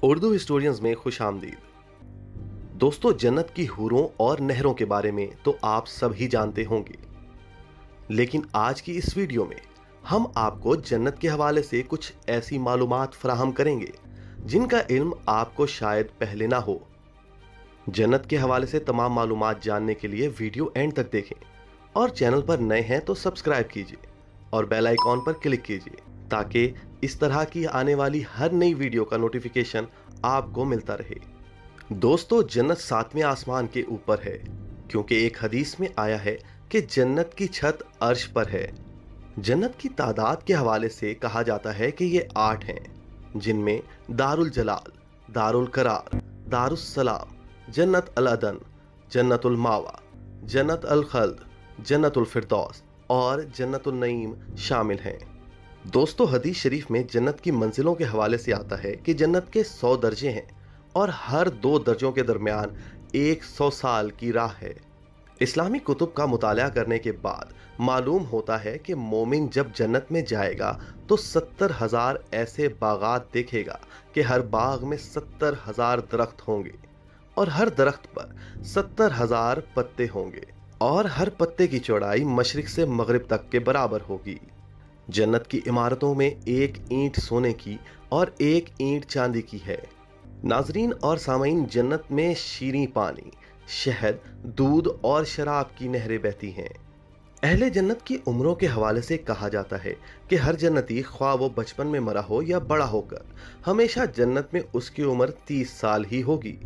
Urdu historians میں خوش آمدید۔ دوستو، جنت کی حوروں اور نہروں کے بارے میں تو آپ سب ہی جانتے ہوں گے، لیکن آج کی اس ویڈیو میں ہم آپ کو جنت کے حوالے سے کچھ ایسی معلومات فراہم کریں گے جن کا علم آپ کو شاید پہلے نہ ہو۔ جنت کے حوالے سے تمام معلومات جاننے کے لیے ویڈیو اینڈ تک دیکھیں، اور چینل پر نئے ہیں تو سبسکرائب کیجئے اور بیل آئیکن پر کلک کیجئے تاکہ اس طرح کی آنے والی ہر نئی ویڈیو کا نوٹیفیکیشن آپ کو ملتا رہے۔ دوستو، جنت ساتویں آسمان کے اوپر ہے، کیونکہ ایک حدیث میں آیا ہے کہ جنت کی چھت عرش پر ہے۔ جنت کی تعداد کے حوالے سے کہا جاتا ہے کہ یہ 8 ہیں، جن میں دار الجلال، دار القرار، دار السلام، جنت العدن، جنت الماوا، جنت الخلد، جنت الفردوس اور جنت النعیم شامل ہیں۔ دوستو، حدیث شریف میں جنت کی منزلوں کے حوالے سے آتا ہے کہ جنت کے 100 درجے ہیں اور ہر 2 درجوں کے درمیان 100 سال کی راہ ہے۔ اسلامی کتب کا مطالعہ کرنے کے بعد معلوم ہوتا ہے کہ مومن جب جنت میں جائے گا تو 70,000 ایسے باغات دیکھے گا کہ ہر باغ میں 70,000 درخت ہوں گے اور ہر درخت پر 70,000 پتے ہوں گے، اور ہر پتے کی چوڑائی مشرق سے مغرب تک کے برابر ہوگی۔ جنت کی عمارتوں میں ایک اینٹ سونے کی اور ایک اینٹ چاندی کی ہے۔ ناظرین اور سامعین، جنت میں شیریں پانی، شہد، دودھ اور شراب کی نہریں بہتی ہیں۔ اہل جنت کی عمروں کے حوالے سے کہا جاتا ہے کہ ہر جنتی، خواہ وہ بچپن میں مرا ہو یا بڑا ہو کر، ہمیشہ جنت میں اس کی عمر 30 سال ہی ہوگی،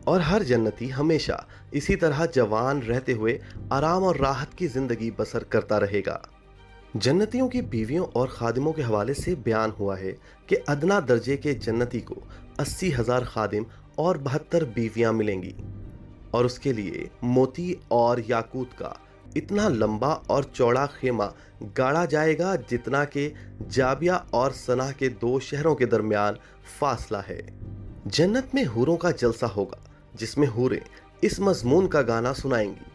اور ہر جنتی ہمیشہ اسی طرح جوان رہتے ہوئے آرام اور راحت کی زندگی بسر کرتا رہے گا۔ جنتیوں کی بیویوں اور خادموں کے حوالے سے بیان ہوا ہے کہ ادنا درجے کے جنتی کو 80,000 خادم اور 72 بیویاں ملیں گی، اور اس کے لیے موتی اور یاقوت کا اتنا لمبا اور چوڑا خیمہ گاڑا جائے گا جتنا کہ جابیہ اور صنع کے 2 شہروں کے درمیان فاصلہ ہے۔ جنت میں حوروں کا جلسہ ہوگا جس میں حوریں اس مضمون کا گانا سنائیں گی: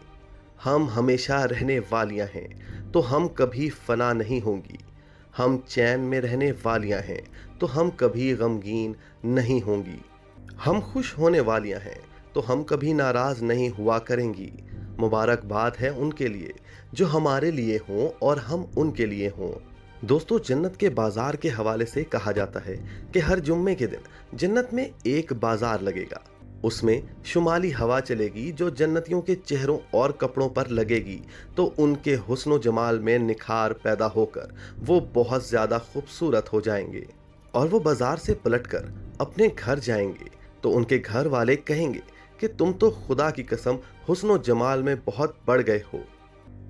ہم ہمیشہ رہنے والیاں ہیں تو ہم کبھی فنا نہیں ہوں گی، ہم چین میں رہنے والیاں ہیں تو ہم کبھی غمگین نہیں ہوں گی، ہم خوش ہونے والیاں ہیں تو ہم کبھی ناراض نہیں ہوا کریں گی۔ مبارکباد ہے ان کے لیے جو ہمارے لیے ہوں اور ہم ان کے لیے ہوں۔ دوستو، جنت کے بازار کے حوالے سے کہا جاتا ہے کہ ہر جمعے کے دن جنت میں ایک بازار لگے گا۔ اس میں شمالی ہوا چلے گی جو جنتیوں کے چہروں اور کپڑوں پر لگے گی تو ان کے حسن و جمال میں نکھار پیدا ہو کر وہ بہت زیادہ خوبصورت ہو جائیں گے، اور وہ بازار سے پلٹ کر اپنے گھر جائیں گے تو ان کے گھر والے کہیں گے کہ تم تو خدا کی قسم حسن و جمال میں بہت بڑھ گئے ہو۔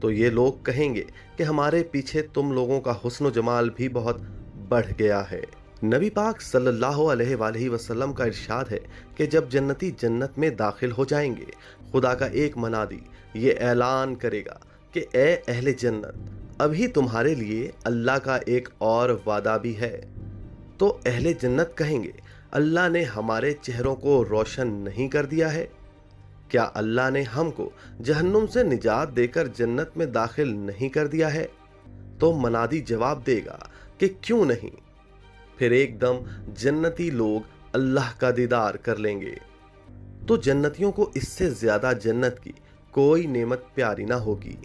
تو یہ لوگ کہیں گے کہ ہمارے پیچھے تم لوگوں کا حسن و جمال بھی بہت بڑھ گیا ہے۔ نبی پاک صلی اللہ علیہ وآلہ وسلم کا ارشاد ہے کہ جب جنتی جنت میں داخل ہو جائیں گے، خدا کا ایک منادی یہ اعلان کرے گا کہ اے اہل جنت، ابھی تمہارے لیے اللہ کا ایک اور وعدہ بھی ہے۔ تو اہل جنت کہیں گے، اللہ نے ہمارے چہروں کو روشن نہیں کر دیا ہے؟ کیا اللہ نے ہم کو جہنم سے نجات دے کر جنت میں داخل نہیں کر دیا ہے؟ تو منادی جواب دے گا کہ کیوں نہیں۔ پھر ایک دم جنتی لوگ اللہ کا دیدار کر لیں گے، تو جنتیوں کو اس سے زیادہ جنت کی کوئی نعمت پیاری نہ ہوگی۔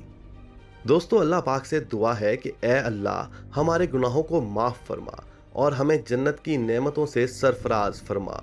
دوستو، اللہ پاک سے دعا ہے کہ اے اللہ، ہمارے گناہوں کو معاف فرما اور ہمیں جنت کی نعمتوں سے سرفراز فرما۔